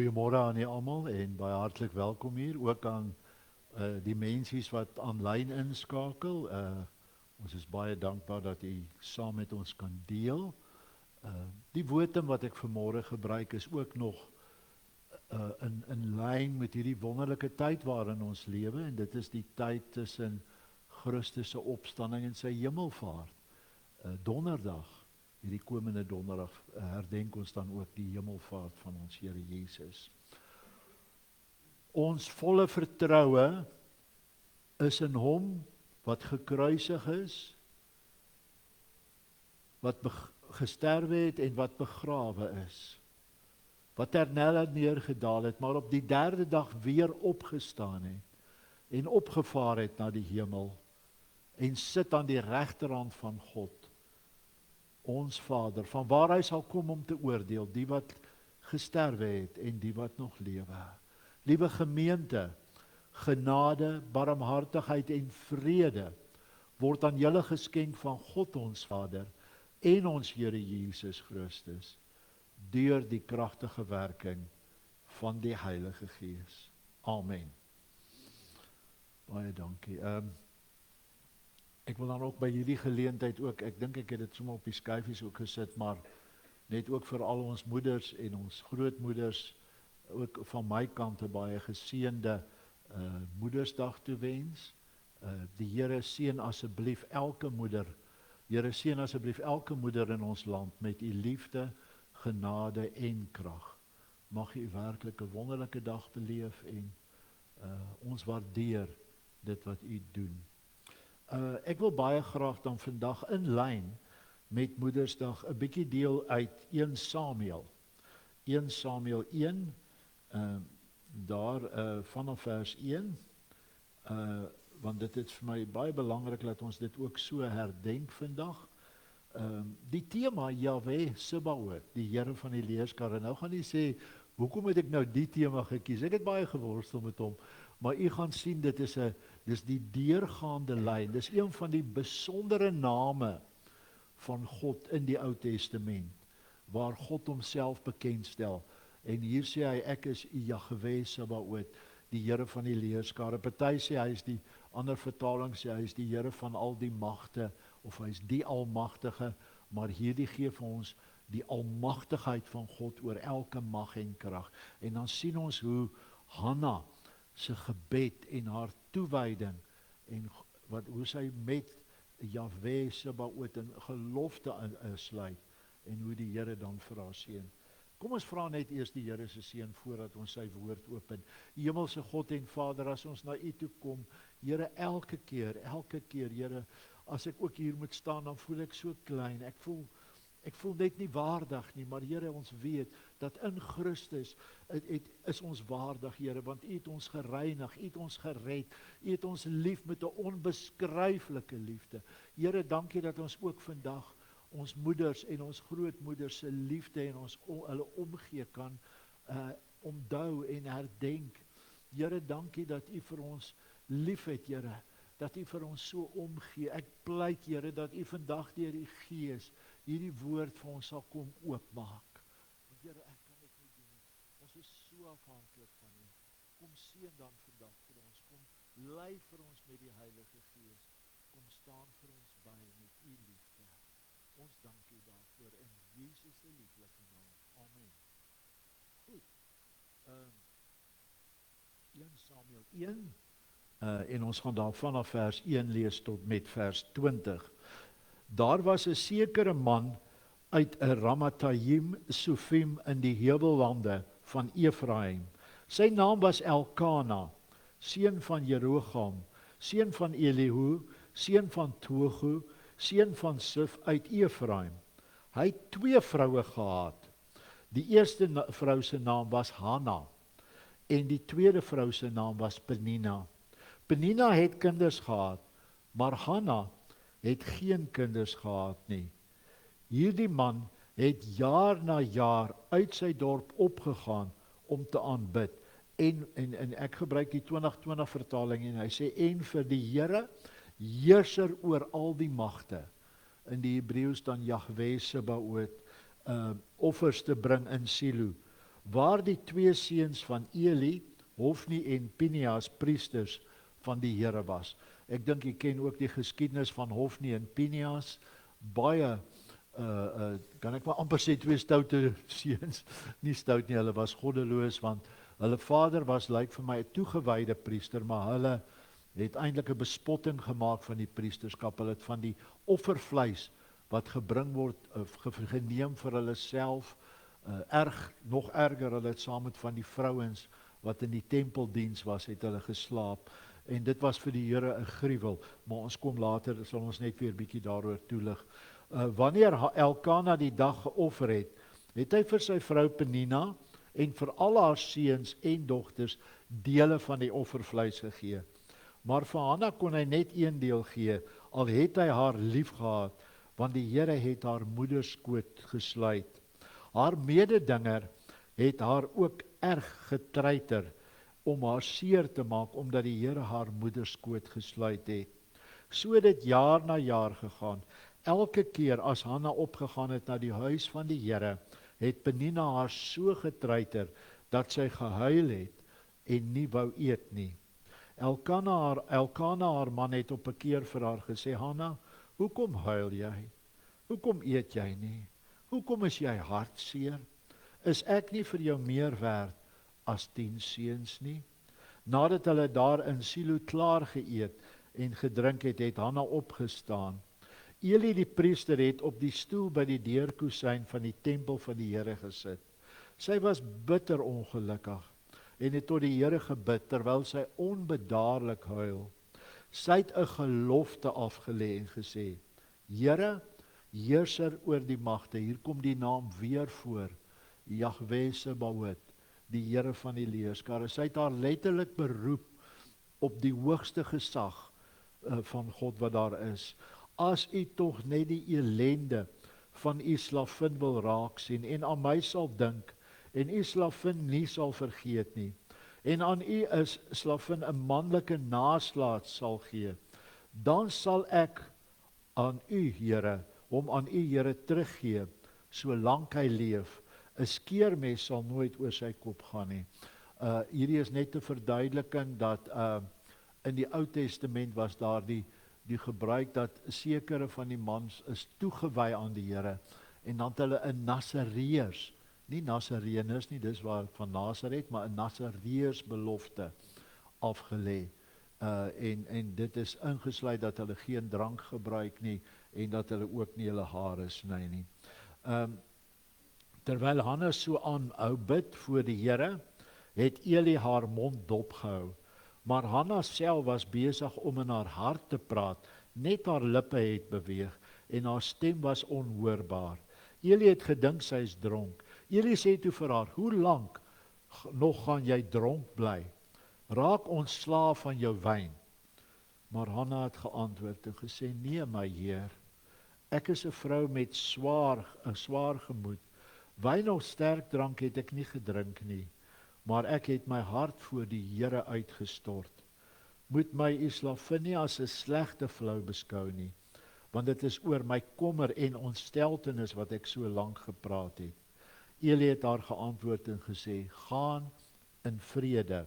Goeiemôre aan julle almal en baie hartlik welkom hier, ook aan die mensies wat aanlyn inskakel. Ons is baie dankbaar dat u saam met ons kan deel. Die woordem wat ek vanmôre gebruik is ook nog in lyn met hierdie wonderlike tyd waarin ons lewe, en dit is die tyd tussen Christus se opstanding en sy hemelvaart. Donderdag, hierdie komende donderdag, herdenk ons dan ook die hemelvaart van ons Here Jesus. Ons volle vertroue is in hom wat gekruisig is, wat gesterwe het en wat begrawe is, wat ternelle neergedaal het, maar op die derde dag weer opgestaan het en opgevaar het na die hemel en sit aan die regterhand van God, ons Vader, van waar hy sal kom om te oordeel, die wat gesterwe het en die wat nog lewe. Liewe gemeente, genade, barmhartigheid en vrede word aan julle geskenk van God ons Vader en ons Here Jesus Christus deur die kragtige werking van die Heilige Gees. Amen. Baie dankie. Ek wil dan ook by hierdie geleentheid ook, ek dink ek het dit sommer op die skyfies ook gesit, maar net ook vir al ons moeders en ons grootmoeders, ook van my kant 'n baie geseënde Moedersdag toewens. Die Here seën asseblief elke moeder. Here seën asseblief elke moeder in ons land met u liefde, genade en krag. Mag u werklik 'n wonderlike dag beleef en ons waardeer dit wat u doen. Ek wil baie graag dan vandag in lyn met Moedersdag 'n bietjie deel uit 1 Samuel. 1 Samuel 1, daar vanaf vers 1, want dit is vir my baie belangrik dat ons dit ook so herdenk vandag. Die tema Jahwe Sebaot, die Here van die leerskare. Nou gaan jy sê, hoekom het ek nou die tema gekies? Ek het baie geworstel met hom, maar u gaan sien, dis die deurgaande lyn. Dis een van die besondere name van God in die Ou Testament, waar God homself bekendstel. En hier sê hy, ek is Jahwe Sebaot, die Here van die leerskare. Party sê hy is die, ander vertaling sê hy is die Here van al die magte, of hy is die Almagtige, maar hierdie gee vir ons die almagtigheid van God oor elke mag en krag. En dan sien ons hoe Hanna se gebed en haar toewyding en hoe sy met Jahwe Sebaot in gelofte sluit en hoe die Here dan vir haar seën. Kom ons vra net eers die Here se seën voordat ons sy woord open. Hemelse God en Vader, as ons na u toe kom, Here, elke keer, Here, as ek ook hier moet staan, dan voel ek so klein. Ek voel net nie waardig nie, maar Here, ons weet dat in Christus is ons waardig, Here, want u het ons gereinig, u het ons gered, u het ons lief met 'n onbeskryflike liefde. Here, dankie dat ons ook vandag ons moeders en ons grootmoeders se liefde en ons hulle omgee kan onthou en herdenk. Here, dankie dat u vir ons lief het, Here, dat u vir ons so omgee. Ek pleit, Here, dat u vandag deur die Gees hierdie woord vir ons sal kom oopmaak. Want Here, ek kan dit nie doen. Ons is so afhanklik van u. Kom seën dan vandag vir ons. Kom lei vir ons met die Heilige Gees. Kom staan vir ons by met u liefde. Ons dank u daarvoor in Jesus se lieflike naam. Amen. Goed. 1 Samuel 1. En ons gaan daar vanaf vers 1 lees tot met vers 20. Daar was 'n sekere man uit 'n Ramatayim Sofim in die heuwellande van Efraim. Sy naam was Elkana, seun van Jeroham, seun van Elihu, seun van Tohu, seun van Sif uit Efraim. Hy het 2 vroue gehad. Die eerste vrou se naam was Hanna en die tweede vrou se naam was Penina. Penina het kinders gehad, maar Hanna het geen kinders gehad nie. Hierdie man het jaar na jaar uit sy dorp opgegaan om te aanbid. En ek gebruik die 2020 vertaling en hy sê, en vir die Here, heerser oor al die magte. In die Hebreëus dan Jahwe Sebaot, offers te bring in Silo, waar die twee seuns van Eli, Hofni en Pinias, priesters van die Here was. Ek dink jy ken ook die geskiedenis van Hofni en Pinias, baie kan ek maar amper sê twee stoute seuns, nie stout nie, hulle was goddeloos, want hulle vader was, lyk vir my, 'n toegewyde priester, maar hulle het eintlik 'n bespotting gemaak van die priesterskap. Hulle het van die offervleis wat gebring word, geneem vir hulle self, nog erger, hulle het saam met van die vrouens wat in die tempeldiens was, het hulle geslaap, en dit was vir die Here 'n gruwel, maar ons kom later, sal ons net weer bietjie daaroor toelig. Wanneer Elkana die dag geoffer het, het hy vir sy vrou Penina en vir al haar seuns en dogters dele van die offervleis gegee. Maar vir Hanna kon hy net een deel gee, al het hy haar lief gehad, want die Here het haar moederskoot gesluit. Haar mededinger het haar ook erg getreiter om haar seer te maak, omdat die Here haar moederskoot gesluit het. So het dit jaar na jaar gegaan. Elke keer as Hanna opgegaan het na die huis van die Here, het Penina haar so getreiter, dat sy gehuil het en nie wou eet nie. Elkana haar man het op 'n keer vir haar gesê, Hanna, hoekom huil jy? Hoekom eet jy nie? Hoekom is jy hartseer? Is ek nie vir jou meer werd as 10 seuns nie? Nadat hulle daar in Silo klaar geëet en gedrink het, het Hanna opgestaan. Eli die priester het op die stoel by die deurkusyn van die tempel van die Here gesit. Sy was bitter ongelukkig en het tot die Here gebid terwyl sy onbedaarlik huil. Sy het 'n gelofte afgelê en gesê, Here, heerser oor die magte, hier kom die naam weer voor, Jahwe Sebaot, die Here van die leerskare. Sy het haar letterlik beroep op die hoogste gesag van God wat daar is. As u tog net die ellende van u slavin wil raak sien en aan my sal dink en u slavin nie sal vergeet nie en aan u is slavin 'n manlike naslaat sal gee, dan sal ek aan u Here, hom aan u Here teruggee, solank hy leef. 'n Skeermes sal nooit oor sy kop gaan nie. Hierdie is net 'n verduideliking dat in die Ou Testament was daar die gebruik dat sekere van die mans is toegewy aan die Here en dan het hulle 'n Nasareërs, nie Nasareners nie, dis waar van Nasaret, maar 'n Nasareërs belofte afgelê. En dit is ingesluit dat hulle geen drank gebruik nie en dat hulle ook nie hulle hare sny nie. Terwyl Hanna so aanhou bid voor die Here, het Eli haar mond dopgehou. Maar Hanna self was besig om in haar hart te praat, net haar lippe het beweeg en haar stem was onhoorbaar. Eli het gedink sy is dronk. Eli sê toe vir haar, hoe lank nog gaan jy dronk bly? Raak ontslaaf van jou wyn. Maar Hanna het geantwoord en gesê, nee my Heer, ek is 'n vrou met 'n swaar gemoed. Wyn of sterk drank het ek nie gedrink nie, maar ek het my hart voor die Here uitgestort. Moet my u slavin nie as 'n slegte vrou beskou nie, want dit is oor my kommer en ontsteltenis wat ek so lank gepraat het. Eli het haar geantwoord en gesê, gaan in vrede.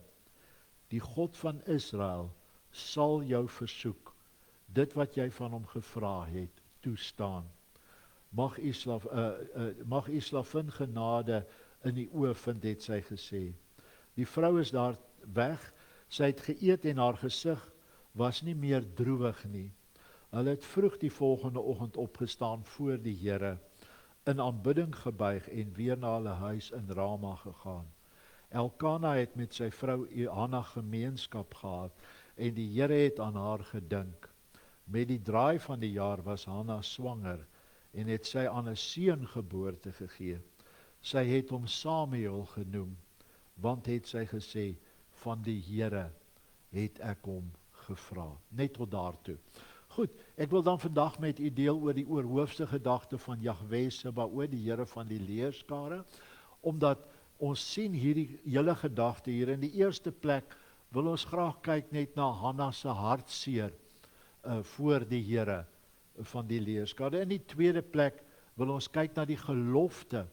Die God van Israel sal jou versoek, dit wat jy van hom gevra het, toestaan. Mag u slavin genade in die oë vind, het sy gesê. Die vrou is daar weg, sy het geëet en haar gesig was nie meer droewig nie. Hulle het vroeg die volgende oggend opgestaan voor die Here, in aanbidding gebuig en weer na hulle huis in Rama gegaan. Elkana het met sy vrou Hanna gemeenskap gehad en die Here het aan haar gedink. Met die draai van die jaar was Hanna swanger en het sy aan 'n seun geboorte gegee. Sy het hom Samuel genoem, want het sy gesê, van die Here het ek hom gevra. Net tot daartoe. Goed, ek wil dan vandag met u deel oor die oorhoofse gedagte van Jahwe Sebaot, die Here van die leerskare, omdat ons sien hierdie hele gedagte hier. In die eerste plek wil ons graag kyk net na Hanna se hartseer voor die Here van die leerskare. In die tweede plek wil ons kyk na die gelofte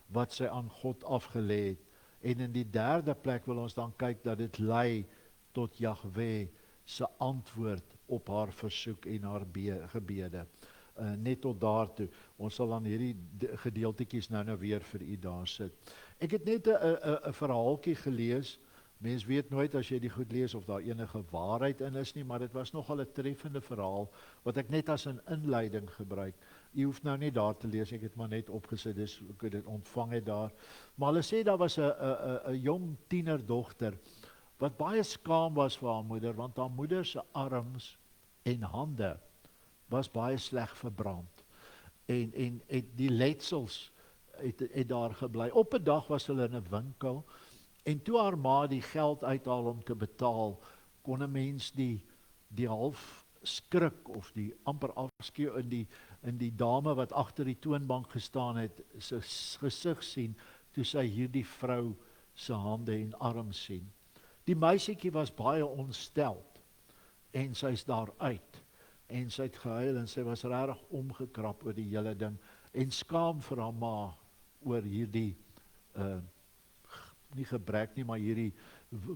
wat sy aan God afgelê het En in die derde plek wil ons dan kyk dat dit lei tot Jahwe se antwoord op haar versoek en haar gebede. Net tot daartoe. Ons sal dan hierdie gedeeltetjies nou weer vir u daar sit. Ek het net 'n verhaaltjie gelees. Mens weet nooit as jy die goed lees of daar enige waarheid in is nie, maar dit was nogal 'n treffende verhaal wat ek net as 'n inleiding gebruik. U hoef nou nie daar te lees, ek het maar net opgesit, dis ek het dit ontvang het daar. Maar hulle sê daar was 'n jong tienerdogter wat baie skaam was vir haar moeder, want haar moeder se arms en hande was baie sleg verbrand. En die letsels het daar gebly. Op 'n dag was hulle in 'n winkel, en toe haar ma die geld uithaal om te betaal, kon 'n mens die half skrik of die amper afskew in die dame wat agter die toonbank gestaan het, sy gesig sien, toe sy hierdie vrou se hande en arms sien. Die meisietjie was baie ontsteld, en sy's daar uit, en sy het gehuil, en sy was regtig omgekrap oor die hele ding, en skaam vir haar ma oor hierdie, nie gebrek nie, maar hierdie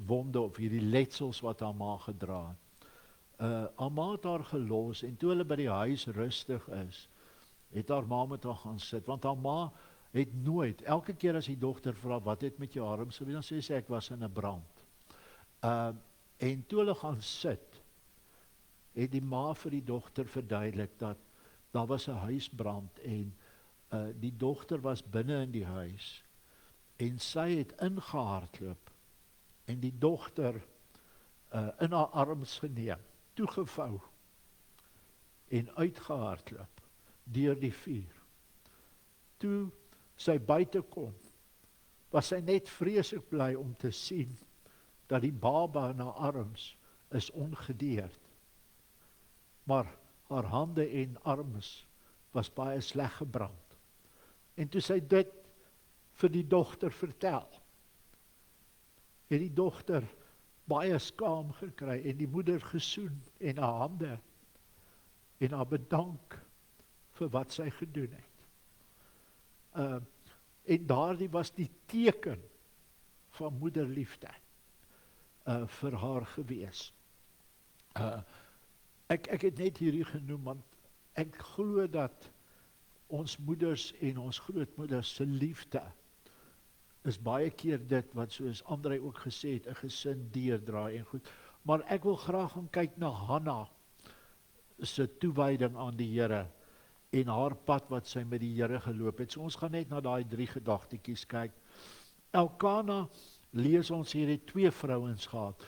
wonde of hierdie letsels wat haar ma gedra het. Haar ma het haar gelos, en toe hulle by die huis rustig is, het haar ma met haar gaan sit, want haar ma het nooit, elke keer as die dogter vra, wat het met jou arms gebeur, dan sê sy, ek was in 'n brand. En toe hulle gaan sit, het die ma vir die dogter verduidelik dat daar was 'n huisbrand, en die dogter was binne in die huis, en sy het ingehardloop, en die dogter in haar arms geneem, toegevou, en uitgehardloop, deur die vuur. Toe sy buite kom, was sy net vreeslik bly om te sien, dat die baba in haar arms is ongedeerd. Maar haar hande en arms was baie sleg gebrand. En toe sy dit vir die dogter vertel, het die dogter baie skaam gekry, en die moeder gesoen, en haar hande, en haar bedank vir wat sy gedoen het. En daardie was die teken van moederliefde vir haar gewees. Ek het net hierdie genoem, want ek glo dat ons moeders en ons grootmoeders se liefde is baie keer dit wat, soos André ook gesê het, 'n gesin deurdraai en goed. Maar ek wil graag gaan kyk na Hanna se toewyding aan die Here en haar pad wat sy met die Here geloop het. So ons gaan net na daai 3 gedagtetjies kyk. Elkana, lees ons hier, het 2 vrouens gehad.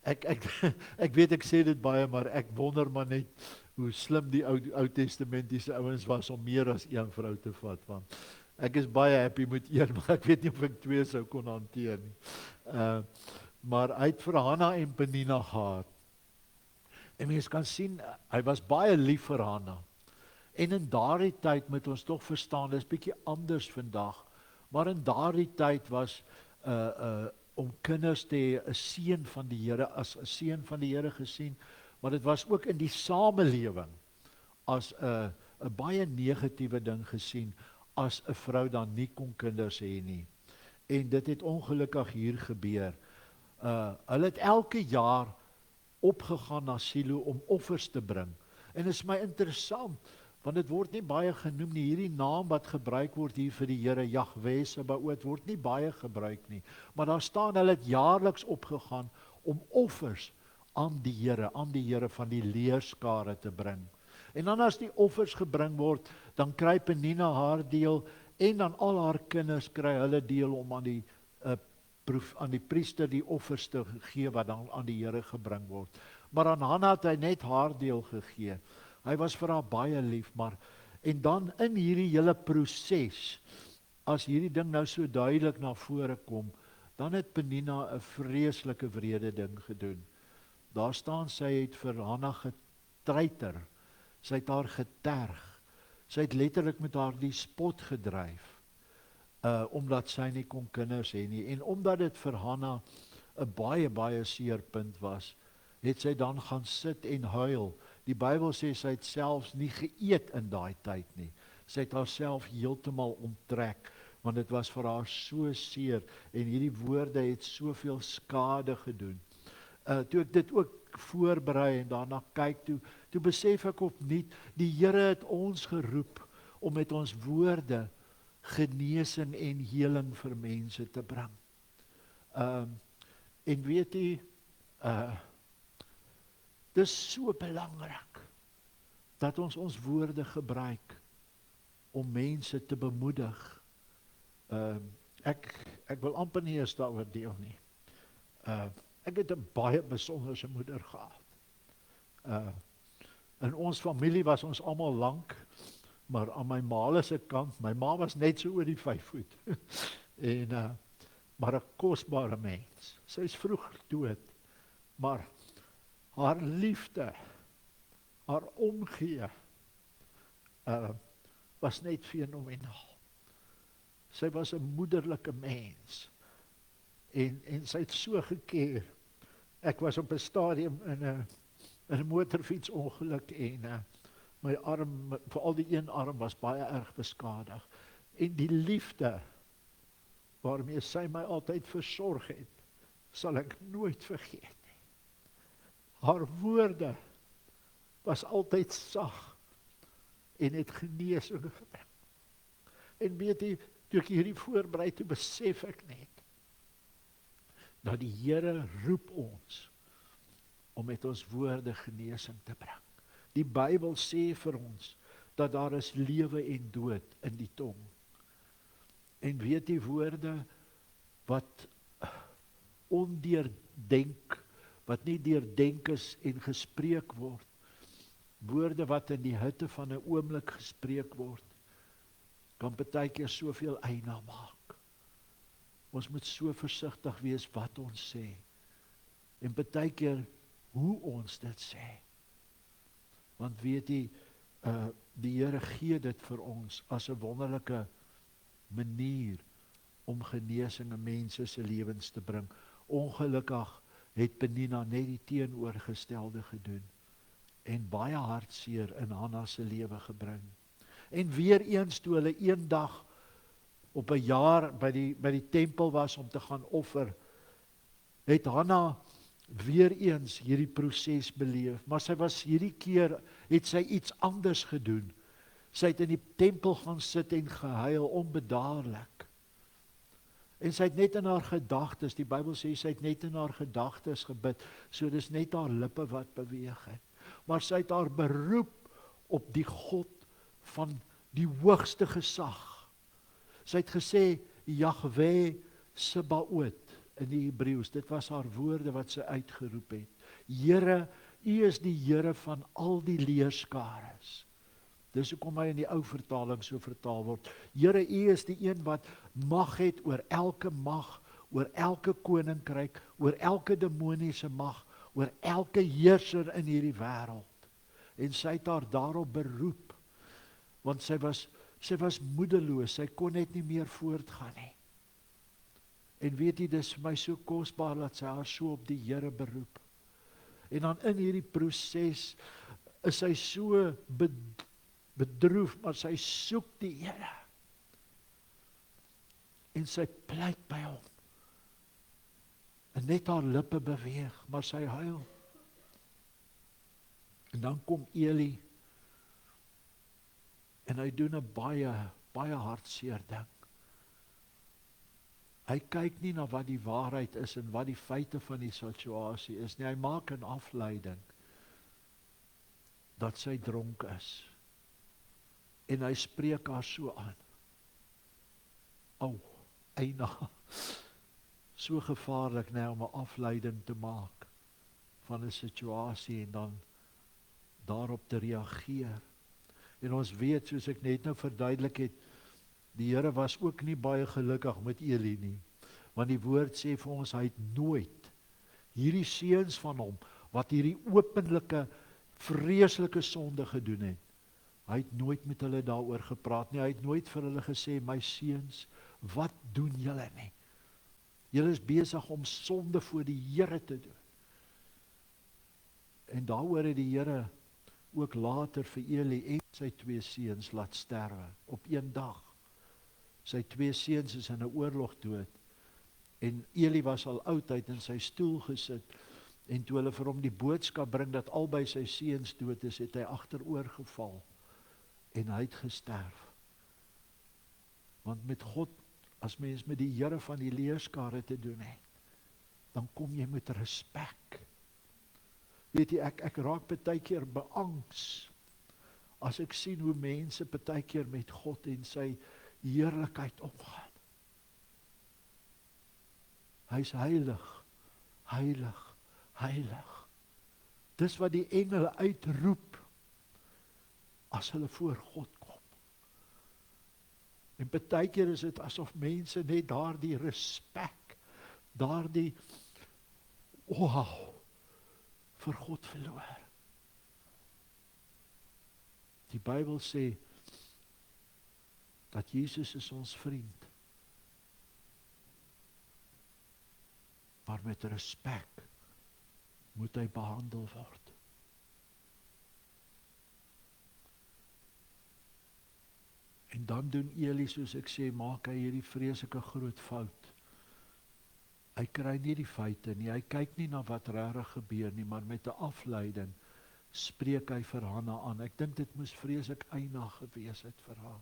Ek weet ek sê dit baie, maar ek wonder maar net hoe slim die Ou Testamentiese ouens was om meer as 1 vrou te vat, want ek is baie happy met 1, maar ek weet nie of ek 2 sou kon hanteer nie. Maar hy het vir Hanna en Penina gehad. En mens kan sien, hy was baie lief vir Hanna. En in daardie tyd moet ons tog verstaan, dit is bietjie anders vandag, maar in daardie tyd was om kinders te hê 'n seën van die Here, as 'n seën van die Here gesien, maar dit was ook in die samelewing as 'n baie negatiewe ding gesien, as 'n vrou dan nie kon kinders hê nie. En dit het ongelukkig hier gebeur. Hulle het elke jaar opgegaan na Silo om offers te bring. En dit is my interessant, want dit word nie baie genoem nie. Hierdie naam wat gebruik word hier vir die Here, Jahwe Sebaot, word nie baie gebruik nie. Maar daar staan, hulle het jaarliks opgegaan om offers aan die Here van die leerskare te bring. En dan as die offers gebring word, dan kry Penina haar deel, en dan al haar kinders kry hulle deel om aan die priester die offers te gee wat dan aan die Here gebring word. Maar aan Hanna het hy net haar deel gegee. Hy was vir haar baie lief, en dan in hierdie hele proses, as hierdie ding nou so duidelik na vore kom, dan het Penina 'n vreeslike wrede ding gedoen. Daar staan, sy het vir Hanna getreiter, sy het haar geterg, sy het letterlik met haar die spot gedryf, omdat sy nie kon kinders hê nie, en omdat dit vir Hanna 'n baie seerpunt was, het sy dan gaan sit en huil. Die Bybel sê sy het selfs nie geëet in daai tyd nie. Sy het haarself heeltemal onttrek, want dit was vir haar so seer, en hierdie woorde het soveel skade gedoen. Toe ek dit ook voorberei en daarna kyk, toe besef ek opnuut, die Here het ons geroep om met ons woorde genesing en heling vir mense te bring. En weet jy, dis so belangrik dat ons woorde gebruik om mense te bemoedig. Ek wil amper nie eens daaroor deel nie. Ek het 'n baie besonderse moeder gehad. In ons familie was ons almal lank, maar aan my ma se kant, my ma was net so oor die 5 voet. En maar 'n kosbare mens. Sy is vroeg dood, maar haar liefde, haar omgee, was net fenomenaal. Sy was 'n moederlike mens, en sy het so gekeer. Ek was op 'n stadium in 'n motorfietsongeluk, en my arm, veral die een arm, was baie erg beskadig. En die liefde waarmee sy my altyd versorg het, sal ek nooit vergeet nie. Haar woorde was altyd sag en het genesing gebring. En weet jy, toe ek hierdie voorberei, toe besef ek net dat die Here roep ons om met ons woorde genesing te bring. Die Bybel sê vir ons dat daar is lewe en dood in die tong. En weet die woorde wat ondeurdenk, wat nie deurdenk is en gespreek word, woorde wat in die hitte van 'n oomblik gespreek word, kan baie keer soveel eina maak. Ons moet so versigtig wees wat ons sê, en baie keer hoe ons dit sê. Want weet jy, die Here gee dit vir ons as 'n wonderlike manier om genesing in mense se lewens te bring. Ongelukkig het Penina net die teenoorgestelde gedoen en baie hartseer in Hanna se lewe gebring. En weer eens toe hulle eendag op 'n jaar by die tempel was om te gaan offer, het Hanna weer eens hierdie proses beleef, maar sy was hierdie keer, het sy iets anders gedoen. Sy het in die tempel gaan sit en gehuil, onbedaarlik. En sy het net in haar gedagtes, die Bybel sê sy het net in haar gedagtes gebid, so dis net haar lippe wat beweeg het. Maar sy het haar beroep op die God van die hoogste gesag. Sy het gesê, Jahwe Sebaot, in die Hebreëus, dit was haar woorde wat sy uitgeroep het. Here, U is die Here van al die leerskares. Dis hoekom hy in die ou vertaling so vertaal word. Here, U is die een wat mag het oor elke mag, oor elke koninkryk, oor elke demoniese mag, oor elke heerser in hierdie wêreld. En sy het haar daarop beroep, want sy was moedeloos, sy kon net nie meer voortgaan nie. En weet jy, dis vir my so kosbaar dat sy haar so op die Here beroep. En dan in hierdie proses is sy so bedroef, maar sy soek die Here. En sy pleit by hom. En net haar lippe beweeg, maar sy huil. En dan kom Eli, en hy doen 'n baie hartseer ding. Hy kyk nie na wat die waarheid is en wat die feite van die situasie is nie. Hy maak 'n afleiding dat sy dronk is. En hy spreek haar so aan. Eina. So gevaarlik nou om 'n afleiding te maak van 'n situasie en dan daarop te reageer. En ons weet, soos ek net nou verduidelik het, die Here was ook nie baie gelukkig met Eli nie. Want die woord sê vir ons, hy het nooit hierdie seuns van hom, wat hierdie openlike, vreeslike sonde gedoen het, hy het nooit met hulle daaroor gepraat nie. Hy het nooit vir hulle gesê, my seuns, wat doen julle nie? Julle is besig om sonde voor die Here te doen. En daaroor het die Here ook later vir Eli en sy 2 seuns laat sterwe op een dag. Sy 2 seuns is in 'n oorlog dood. En Eli was al oud, hy het in sy stoel gesit. En toe hulle vir hom die boodskap bring dat albei sy seuns dood is, het hy agteroor geval. En hy het gesterf. Want met God, as mens met die Here van die leerskare te doen het, dan kom jy met respek. Weet jy, ek raak baie keer beangs, as ek sien hoe mense baie keer met God en sy heerlikheid omgaan. Hy is heilig, heilig, heilig. Dis wat die engele uitroep, as hulle voor God kom. En baie keer is dit asof mense net daardie respek, daardie wow, vir God verloor. Die Bybel sê, dat Jesus is ons vriend. Maar met respek moet hy behandel word. En dan doen Eli, soos ek sê, maak hy hierdie vreeslike groot fout. Hy kry nie die feite nie, hy kyk nie na wat regtig gebeur nie, maar met 'n afleiding spreek hy vir Hanna aan. Ek dink dit moes vreeslik einig gewees het vir haar.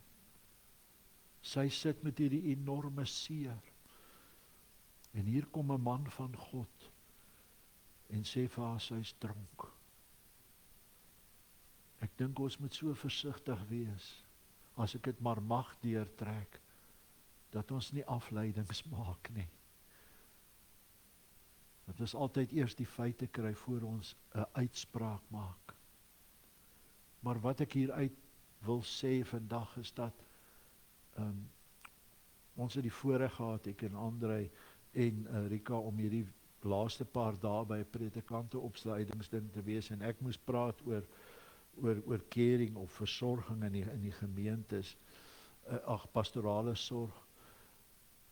Sy sit met hierdie enorme seer. En hier kom 'n man van God en sê vir haar, sy is dronk. Ek dink ons moet so versigtig wees, as ek dit maar mag deurtrek, dat ons nie afleidings maak nie. Dat ons altyd eers die feite kry voor ons 'n uitspraak maak. Maar wat ek hieruit wil sê vandag is dat ons het die voorreg gehad, ek en André en Rika, om hierdie laaste paar dae by 'n predikante opsluitingsding te wees, en ek moes praat oor caring of versorging in die gemeentes, pastorale sorg.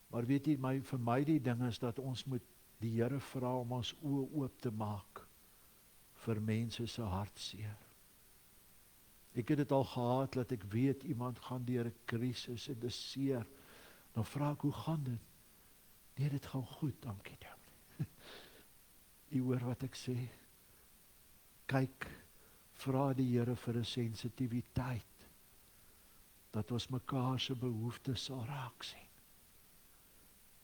Maar weet jy, vir my die ding is dat ons moet die Here vra om ons oë oop te maak vir mense se hartseer. Ek het dit al gehad, dat ek weet iemand gaan deur 'n krisis en dis seer. Dan vra ek, hoe gaan dit? Nee, dit gaan goed, dankie Dominee. U hoor wat ek sê? Kyk, vra die Here vir 'n sensitiwiteit, dat ons mekaar se behoeftes sal raak sien.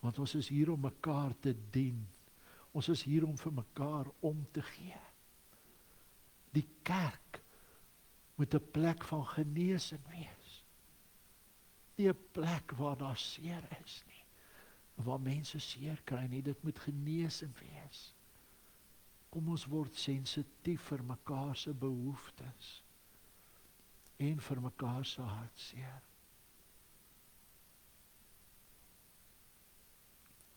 Want ons is hier om mekaar te dien. Ons is hier om vir mekaar om te gee. Die kerk moet 'n plek van genesing wees. Nie 'n plek waar daar seer is nie, waar mense seer kry nie, dit moet genesing wees. Kom ons word sensitief vir mekaar se behoeftes en vir mekaar se hartseer.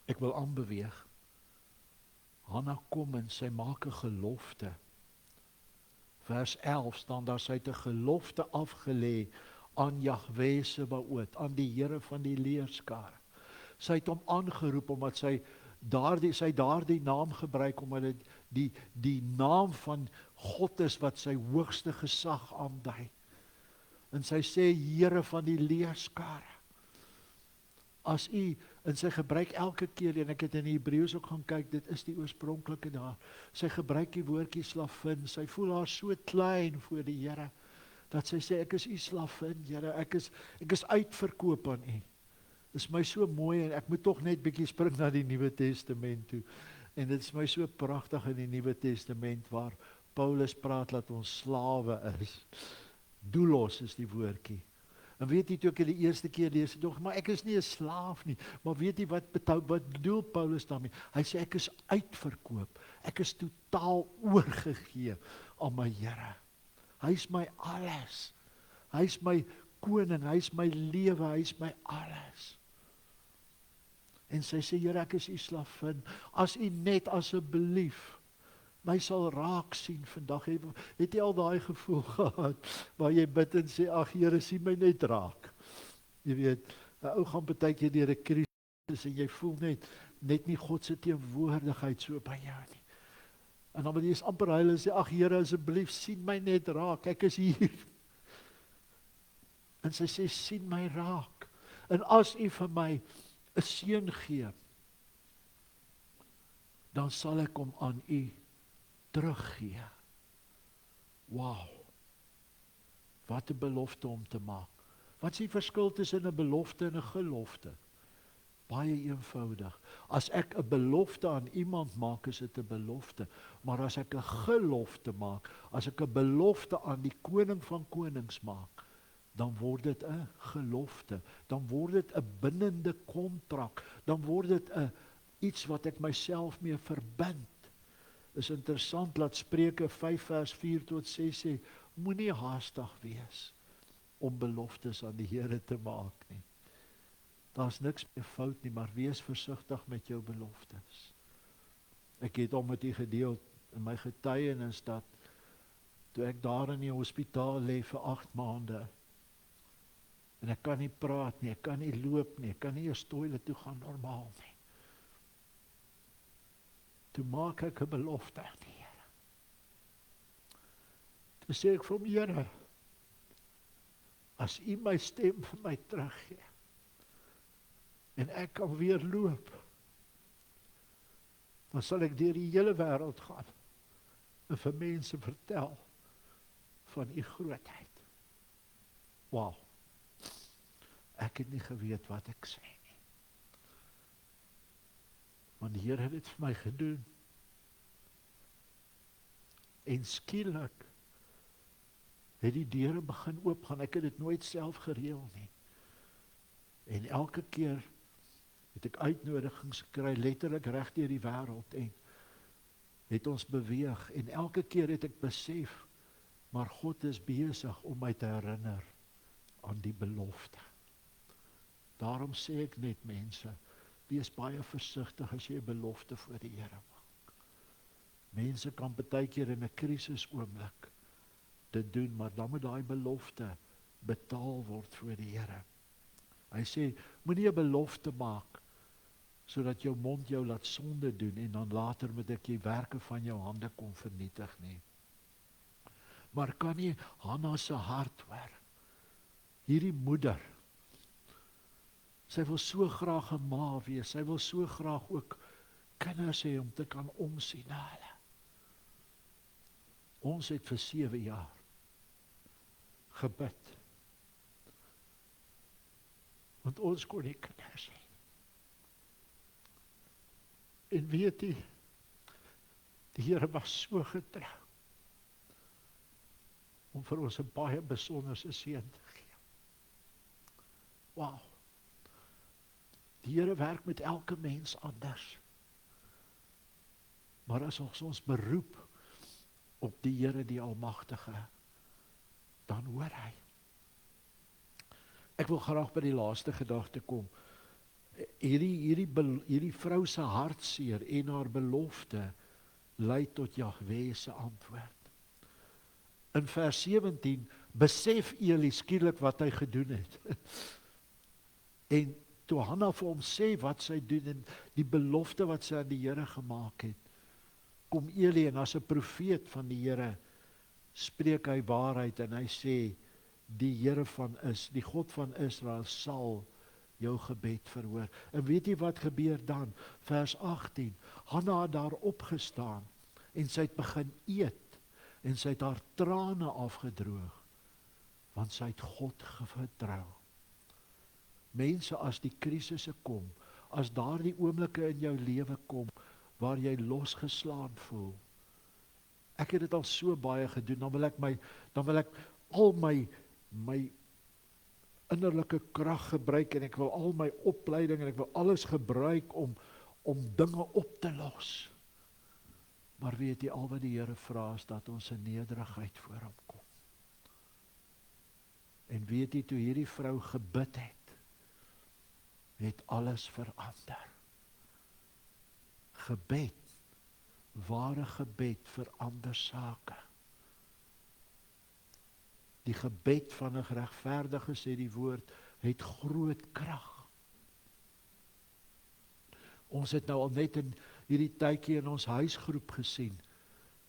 Ek wil aanbeweeg. Hanna kom en sy maak 'n gelofte. Vers 11 staan daar, sy het 'n gelofte afgelê aan Jahwe Sebaot, aan die Here van die leerskare. Sy het hom aangeroep omdat sy daardie naam gebruik, omdat dit die naam van God is wat sy hoogste gesag aandui. En sy sê, Here van die leerskare. As u, en sy gebruik elke keer, en ek het in die Hebreëus ook gaan kyk, dit is die oorspronklike daar, sy gebruik die woordjie slavin, sy voel haar so klein voor die Here, dat sy sê, ek is u slavin, Here, ek is uitverkoop aan u. Dit is my so mooi, en ek moet tog net bietjie spring na die Nuwe Testament toe, en dit is my so pragtig in die Nuwe Testament, waar Paulus praat dat ons slawe is. Doulos is die woordjie. En weet jy, toe ek die eerste keer lees, toch, maar ek is nie 'n slaaf nie, maar weet jy wat bedoel Paulus daarmee? Hy sê, ek is uitverkoop, ek is totaal oorgegee aan my Here. Hy is my alles, hy is my koning, hy is my lewe, hy is my alles. En sy sê, Here, ek is u slavin, as u net asseblief my sal raak sien vandag. Het jy al daai gevoel gehad, waar jy bid en sê, ag Here, sien my net raak. Jy weet, 'n ou gaan baie keer deur 'n krisis, en jy voel net nie God se teenwoordigheid so by jou nie. En dan wil jy amper huil en sê, ag Here, asseblief, sien my net raak, ek is hier. En sy sê, sien my raak. En as U vir my 'n seën gee, dan sal ek hom aan U teruggee. Wow, wat 'n belofte om te maak. Wat is die verskil tussen 'n belofte en 'n gelofte? Baie eenvoudig. As ek 'n belofte aan iemand maak, is dit 'n belofte. Maar as ek 'n gelofte maak, as ek 'n belofte aan die koning van konings maak, dan word dit 'n gelofte. Dan word dit 'n bindende kontrak. Dan word dit 'n iets wat ek myself mee verbind. Is interessant dat Spreuke 5 vers 4 tot 6 sê, moenie haastig wees om beloftes aan die Here te maak nie. Daar's niks meer fout nie, maar wees versigtig met jou beloftes. Ek het al met U gedeel in my getuienis dat toe ek daar in die hospitaal lê vir 8 maande en ek kan nie praat nie, ek kan nie loop nie, ek kan nie eers toilet toe gaan normaal nie. Toe maak ek 'n belofte aan die Here. Toe sê ek vir hom, Here, as U my stem vir my teruggee, en ek kan weer loop, dan sal ek deur die hele wêreld gaan en vir mense vertel van U grootheid. Wow. Ek het nie geweet wat ek sê nie. Want die Here het dit vir my gedoen. En skielik het die deure begin oopgaan. Ek het dit nooit self gereël nie. En elke keer het ek uitnodigings gekry, letterlik reg deur die wêreld, en het ons beweeg, en elke keer het ek besef, maar God is besig om my te herinner aan die belofte. Daarom sê ek net, mense, wees baie versigtig as jy 'n belofte voor die Here maak. Mense kan baie keer in 'n krisis oomblik dit doen, maar dan moet daai belofte betaal word voor die Here. Hy sê, moenie 'n belofte maak sodat jou mond jou laat sonde doen en dan later moet ek die werke van jou hande kom vernietig nie. Maar kan nie Hanna se hart hoor? Hierdie moeder, sy wil so graag 'n ma wees, sy wil so graag ook kinders hê om te kan omsien na hulle. Ons het vir 7 jaar gebid, want ons kon nie kinders hê. En weet jy, die Here was so getrou om vir ons 'n baie besonderse seun te gee. Wow. Die Here werk met elke mens anders. Maar as ons beroep op die Here die Almagtige, dan hoor hy. Ek wil graag by die laaste gedagte kom. Hierdie vrou se hartseer en haar belofte lei tot Jahwe se antwoord. In vers 17 besef Eli skielik wat hy gedoen het. En toe Hanna vir hom sê wat sy doen en die belofte wat sy aan die Here gemaak het, kom Eli en as 'n profeet van die Here spreek hy waarheid en hy sê, die Here die God van Israel sal jou gebed verhoor. En weet jy wat gebeur dan? Vers 18, Hanna het daar opgestaan en sy het begin eet en sy het haar trane afgedroog, want sy het God vertrou. Mense, as die krisisse kom, as daardie oomblikke in jou lewe kom, waar jy losgeslaan voel, ek het dit al so baie gedoen, dan wil ek al my innerlike krag gebruik en ek wil al my opleiding en ek wil alles gebruik om dinge op te los. Maar weet jy, al wat die Here vra is dat ons in nederigheid voor hom kom. En weet jy, toe hierdie vrou gebid het alles verander. Gebed, ware gebed verander sake. Die gebed van 'n geregverdige, sê die woord, het groot krag. Ons het nou al net in hierdie tydjie in ons huisgroep gesien,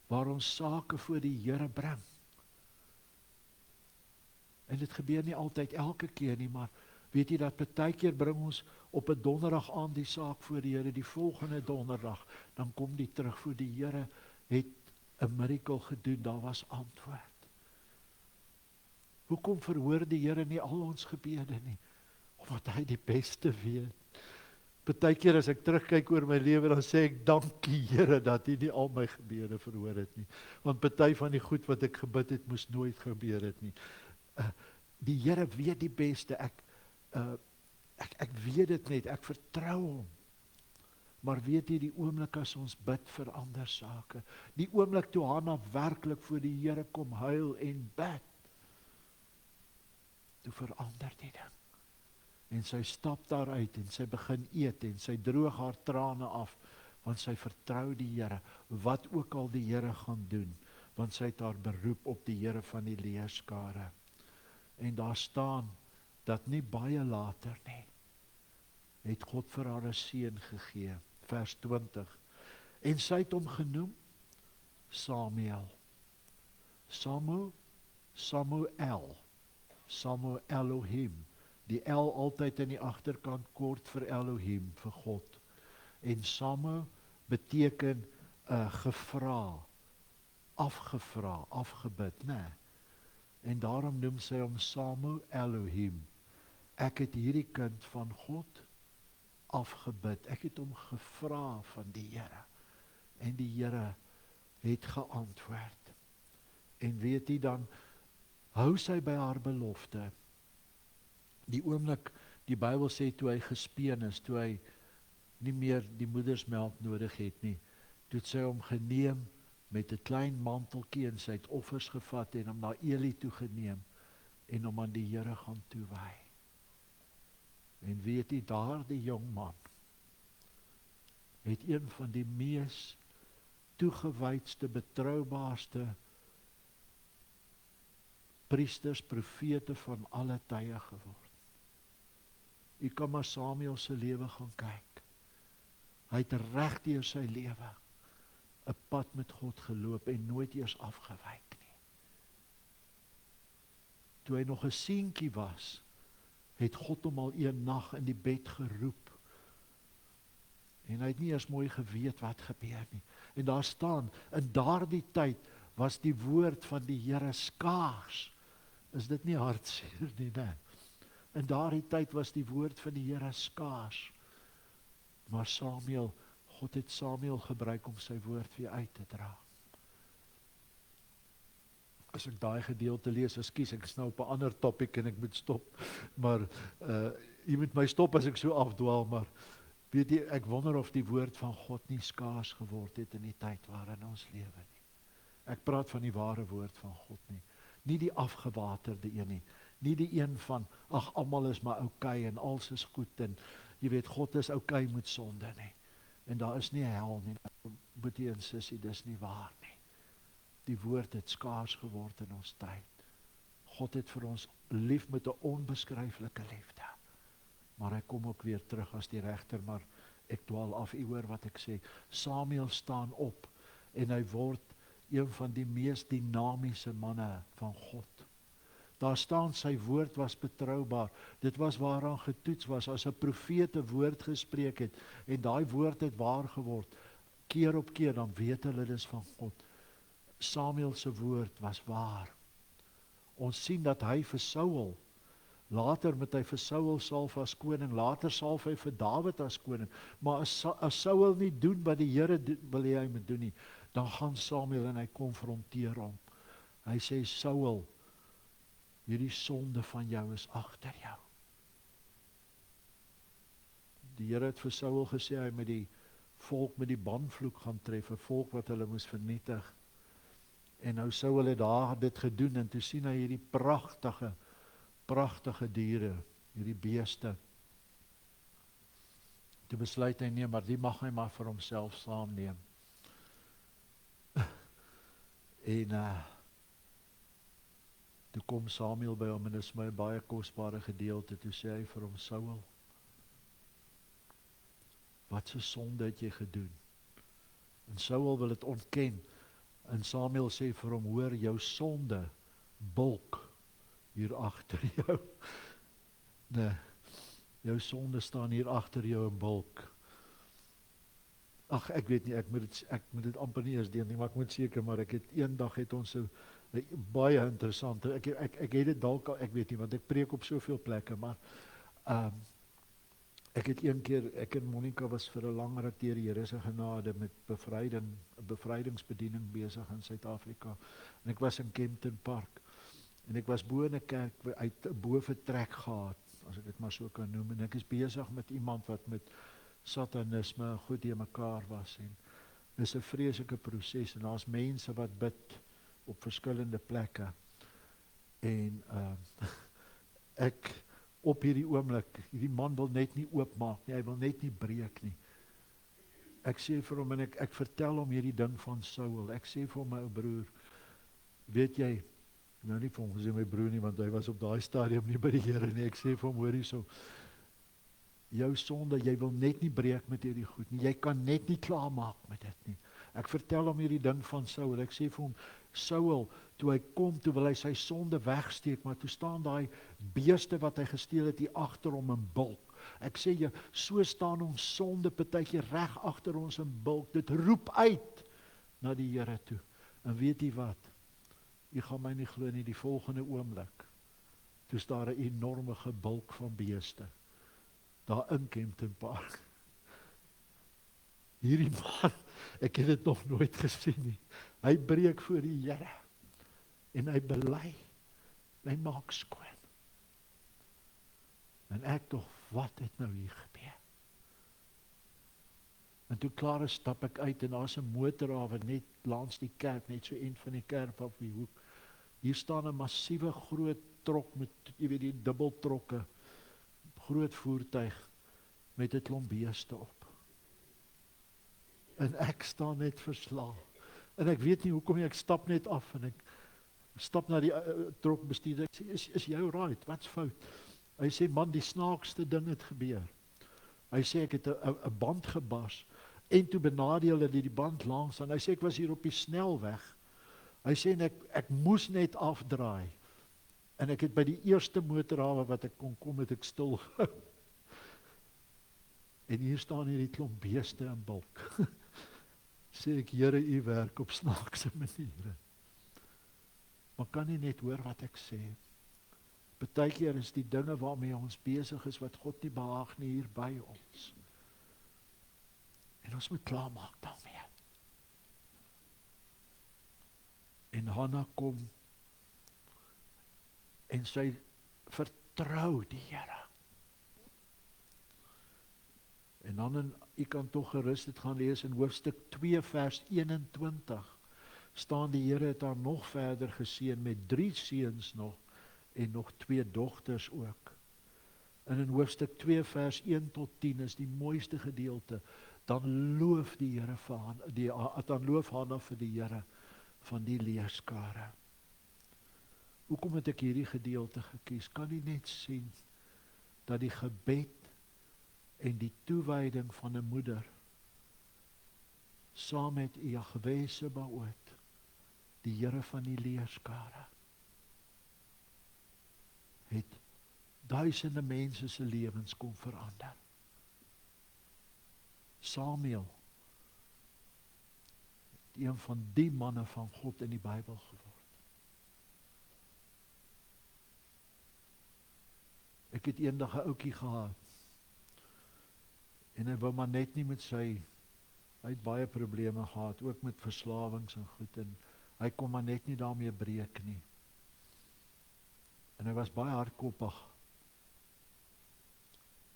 waar ons sake voor die Here bring. En dit gebeur nie altyd elke keer nie, maar Weet jy dat partykeer bring ons op 'n donderdag aan die saak voor die Here, die volgende donderdag, dan kom die terug voor die Here, het 'n miracle gedoen, daar was antwoord. Hoekom verhoor die Here nie al ons gebede nie? Omdat hy die beste weet. Partykeer as ek terugkyk oor my lewe, dan sê ek, dankie Here, dat U nie al my gebede verhoor het nie. Want party van die goed wat ek gebid het, moes nooit gebeur het nie. Die Here weet die beste, ek weet dit net, ek vertrou hom. Maar weet jy, die oomblik as ons bid vir ander sake, die oomblik toe Hanna werklik voor die Here kom huil en bid, toe verander die ding. En sy stap daaruit en sy begin eet en sy droog haar trane af, want sy vertrou die Here, wat ook al die Here gaan doen, want sy het haar beroep op die Here van die leerskare. En daar staan, dat nie baie later nie, het God vir haar 'n seun gegee, vers 20, en sy het hom genoem, Samuel, Samuel Elohim, die El altyd in die agterkant kort vir Elohim, vir God. En Samuel beteken gevra, afgevra, afgebid, né? En daarom noem sy hom Samuel Elohim. Ek het hierdie kind van God afgebid. Ek het hom gevra van die Here. En die Here het geantwoord. En weet jy, dan hou sy by haar belofte. Die oomblik, die Bybel sê, toe hy gespeen is, toe hy nie meer die moedersmelk nodig het nie, toe het sy hom geneem met 'n klein manteltjie en sy het offers gevat en hom na Eli toe geneem en hom aan die Here gaan toewy. En weet jy, daardie jong man het een van die mees toegewydste, betroubaarste priesters, profete van alle tye geword. U kan maar Samuel se lewe gaan kyk. Hy het reg deur sy lewe 'n pad met God geloop en nooit eers afgewyk nie. Toe hy nog 'n seentjie was, het God hom al een nag in die bed geroep. En hy het nie eers mooi geweet wat gebeur nie. En daar staan, in daardie tyd was die woord van die Here skaars. Is dit nie hartseer nie, né? In daardie tyd was die woord van die Here skaars. Maar God het Samuel gebruik om sy woord weer uit te dra. As ek daai gedeelte lees, ekskuus, ek is nou op 'n ander topic en ek moet stop, maar jy moet my stop as ek so afdwaal, maar weet jy, ek wonder of die woord van God nie skaars geword het in die tyd waarin ons lewe nie. Ek praat van die ware woord van God nie. Nie die afgewaterde een nie. Nie die een van, ag, almal is maar okay en alles is goed en jy weet, God is okay met sonde nie. En daar is nie hel nie. Boetie en sussie, dis nie waar nie. Die woord het skaars geword in ons tyd. God het vir ons lief met 'n onbeskryflike liefde. Maar hy kom ook weer terug as die regter, maar ek dwaal af, u hoor wat ek sê. Samuel staan op en hy word een van die mees dinamiese manne van God. Daar staan, sy woord was betroubaar. Dit was waaraan getoets was, as 'n profeet 'n woord gespreek het, en daai woord het waar geword, keer op keer, dan weet hulle dis van God. Samuel se woord was waar. Ons sien dat hy vir Saul, later moet hy vir Saul salf as koning, later salf hy vir Dawid as koning, maar as Saul nie doen wat die Here wil hê hy moet doen nie, dan gaan Samuel en hy konfronteer hom. Hy sê, Saul, hierdie sonde van jou is agter jou. Die Here het vir Saul gesê, hy moet die volk met die banvloek gaan tref, 'n volk wat hulle moes vernietig. En nou Saul het daar dit gedoen, en toe sien hy hierdie pragtige diere, hierdie beeste. Toe besluit hy, nee, maar die mag hy maar vir homself saamneem. En toe kom Samuel by hom, en dit is my baie kosbare gedeelte, toe sê hy vir hom, Saul, wat se sonde het jy gedoen? En Saul wil dit ontken, en Samuel sê vir hom, hoor, jou sonde bulk hier agter jou. Nee, Jou sonde staan hier agter jou in bulk. Ag, ek weet nie, ek moet dit amper nie eens deel nie, maar ek moet seker, maar eendag het ons 'n baie interessante, ek het dit dalk al, ek weet nie, want ek preek op soveel plekke, maar ek het een keer, ek en Monica was vir 'n lang ruk deur die Here se genade met bevrydingsbediening besig in Suid-Afrika. En ek was in Kempton Park. En ek was bo in 'n kerk uit 'n bovertrek gehad, as ek dit maar so kan noem. En ek is besig met iemand wat met satanisme en goed in mekaar was. En dis 'n vreeslike proses en daar's mense wat bid op verskillende plekke. En ek op hierdie oomblik, hierdie man wil net nie oopmaak nie, hy wil net nie breek nie. Ek sê vir hom en ek vertel hom hierdie ding van Saul. Ek sê vir hom, my ou broer, weet jy, nou nie vir hom gesê my broer nie, want hy was op daai stadium nie by die Here nie. Ek sê vir hom, hoor hierso, jou sonde, jy wil net nie breek met hierdie goed nie. Jy kan net nie klaarmaak met dit nie. Ek vertel hom hierdie ding van Saul. Ek sê vir hom, Saul, toe hy kom, toe wil hy sy sonde wegsteek, maar toe staan daai beeste wat hy gesteel het hier agter hom in bulk. Ek sê jy, so staan ons sonde partykeer reg agter ons in bulk. Dit roep uit na die Here toe. En weet jy wat? Jy gaan my nie glo nie, die volgende oomblik, toe is daar 'n enorme gebulk van beeste daar in Kempton Park. Hierdie man, ek het dit nog nooit gesien nie. Hy breek voor die Here en hy bely, hy maak skoon. En ek tog, wat het nou hier gebeur? En toe klaar is, stap ek uit en daar's 'n motorhawe net langs die kerk, net so een van die kerk op die hoek. Hier staan 'n massiewe groot trok met, jy weet, die dubbeltrokke, groot voertuig met 'n klomp beeste op. En ek staan net verslae. En ek weet nie hoekom nie, ek stap net af en ek stap na die trokbestuurder. Ek sê, is jy right? Wat's fout? Hy sê, man, die snaakste ding het gebeur. Hy sê, ek het 'n band gebars en toe benadeel hulle die band langs en hy sê, ek was hier op die snelweg. Hy sê, en ek moes net afdraai. En ek het by die eerste motorhawe wat ek kon kom, het ek stil gehou. En hier staan hierdie klomp beeste in bulk. Sê ek, Here, u werk op snaakse maniere. Maar kan nie net hoor wat ek sê. Partykeer is die dinge waarmee ons besig is, wat God nie behaag nie, hier by ons. En ons moet klaarmaak daarmee. En Hanna kom en sy vertrou die Here. En dan, u kan tog gerus dit gaan lees in hoofstuk 2 vers 21, staan die Here het haar nog verder geseën met 3 seuns nog, en nog 2 dogters ook. En in hoofstuk 2 vers 1 tot 10 is die mooiste gedeelte, dan loof die Here dan loof Hanna vir die Here van die leerskare. Hoekom het ek hierdie gedeelte gekies? Kan jy net sien dat die gebed en die toewyding van 'n moeder saam met Jahwe Sebaot, die Here van die leerskare, het duisende mense se lewens kom verander. Samuel, een van die manne van God in die Bybel geword. Ek het eendag 'n ouetjie gehad, en hy wou maar net nie met hy het baie probleme gehad, ook met verslawings en goed, en hy kon maar net nie daarmee breek nie. En hy was baie hardkoppig.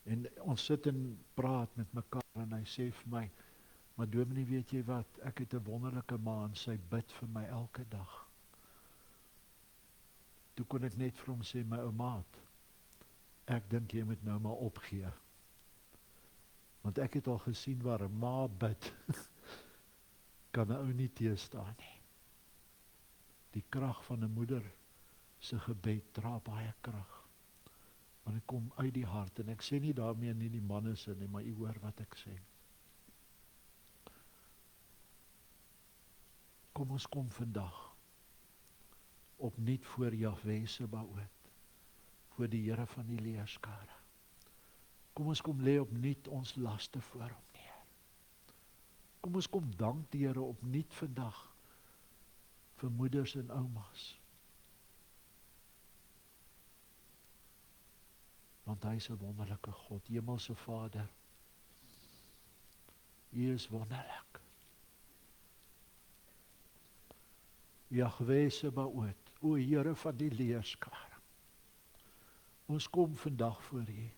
En ons sit en praat met mekaar, en hy sê vir my, maar dominee, weet jy wat, ek het 'n wonderlike ma, en sy bid vir my elke dag. Toe kon ek net vir hom sê, my ou maat, ek dink jy moet nou maar opgee. Want ek het al gesien waar 'n ma bid, kan 'n ou nie teëstaan nie. Die krag van 'n moeder se gebed dra baie krag. Want dit kom uit die hart, en ek sê nie daarmee nie die manne se nie, maar u hoor wat ek sê. Kom ons kom vandag opnuut voor Jahwe Sebaot, voor die Here van die leerskare. Kom ons kom lê opnuut ons laste voor hom neer. Kom ons kom dank die Here opnuut vandag vir moeders en oumas. Want hy is 'n wonderlike God, Hemelse Vader. U is wonderlik. Jahwe Sebaot, o Here van die leerskare. Ons kom vandag voor U.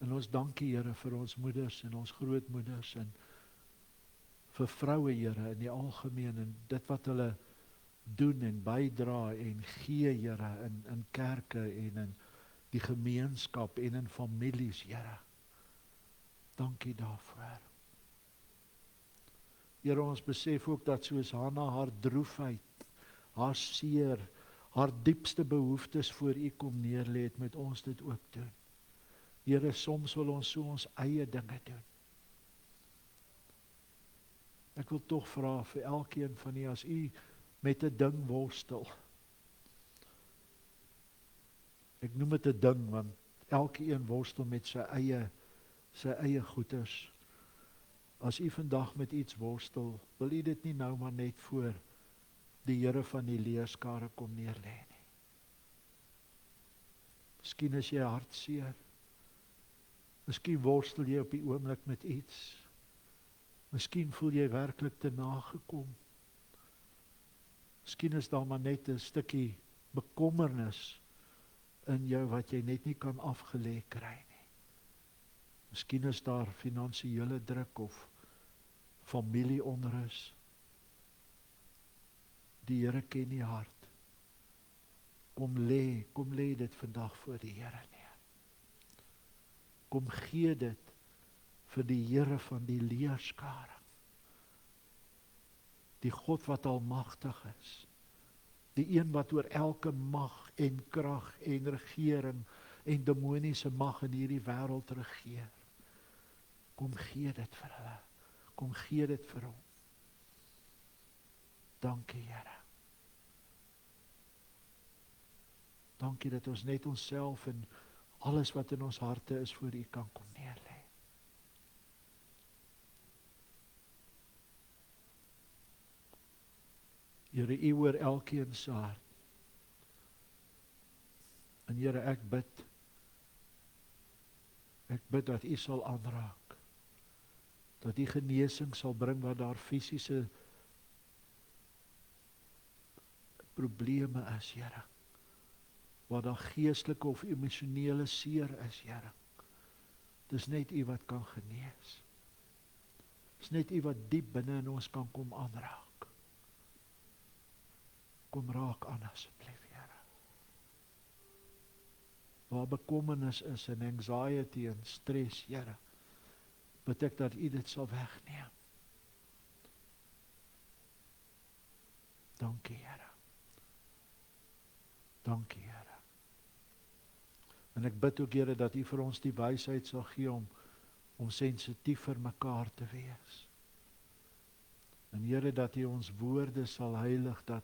En ons dank U, Here, vir ons moeders en ons grootmoeders en vir vroue, Here, in die algemeen en dit wat hulle doen en bydra en gee, Here, in kerke en in die gemeenskap en in families, Here. Dankie daarvoor. Here, ons besef ook dat soos Hanna haar droefheid, haar seer, haar diepste behoeftes voor U kom neerlê het, met ons dit ook doen. Here, soms wil ons so ons eie dinge doen. Ek wil tog vra vir elkeen van U, as U met 'n ding worstel. Ek noem dit 'n ding, want elkeen worstel met sy eie goeders. As U vandag met iets worstel, wil U dit nie nou maar net voor die Here van die leerskare kom neerlê nie. Miskien is jy hartseer. Miskien worstel jy op die oomblik met iets. Miskien voel jy werklik te nagekom. Miskien is daar maar net 'n stukkie bekommernis in jou wat jy net nie kan afgelê kry nie. Miskien is daar finansiële druk of familieonrus. Die Here ken die hart. Kom lê dit vandag voor die Here neer. Kom gee dit vir die Here van die leerskare. Die God wat almagtig is. Die een wat oor elke mag en krag en regering en demoniese mag in hierdie wêreld regeer. Kom gee dit vir hulle. Kom gee dit vir hom. Dankie, Here. Dankie dat ons net onsself en alles wat in ons harte is voor U kan kom neerlê. Here, U hoor elkeen se hart. En Here, ek bid dat U sal aanraak. Dat U genesing sal bring waar daar fisiese probleme is, Here. Waar daar geestelike of emosionele seer is, Here. Dis net U wat kan genees. Dis net U wat diep binne in ons kan kom aanraak. Kom raak aan asseblief, Here. Waar bekommernis is en anxiety en stres, Here, bid ek dat U dit sal wegneem. Dankie, Here. Dankie, Here. En ek bid ook, Here, dat U vir ons die wysheid sal gee om sensitief vir mekaar te wees. En Here, dat U ons woorde sal heilig, dat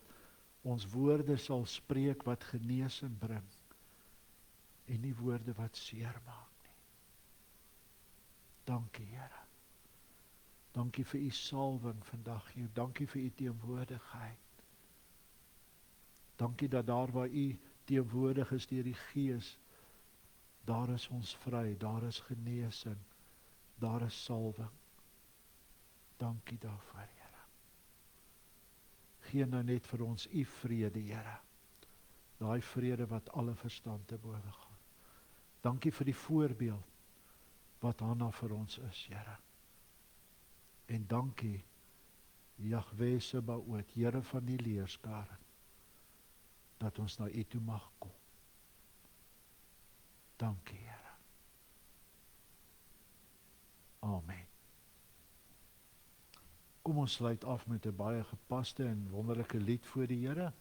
ons woorde sal spreek wat genesing bring en nie woorde wat seer maak nie. Dankie, Here. Dankie vir U salwing vandag, Heer. Dankie vir U teenwoordigheid. Dankie dat daar waar U teenwoordig is deur die Gees, daar is ons vry, daar is genesing, daar is salwing. Dankie daarvoor, Here. Gee nou net vir ons U vrede, Here. Daai vrede wat alle verstand te bowe gaan. Dankie vir die voorbeeld wat Hanna vir ons is, Here. En dankie, Jahwe Sebaot, Here van die leerskare, dat ons na U toe mag kom. Dankie, Here. Amen. Kom ons sluit af met 'n baie gepaste en wonderlike lied voor die Here.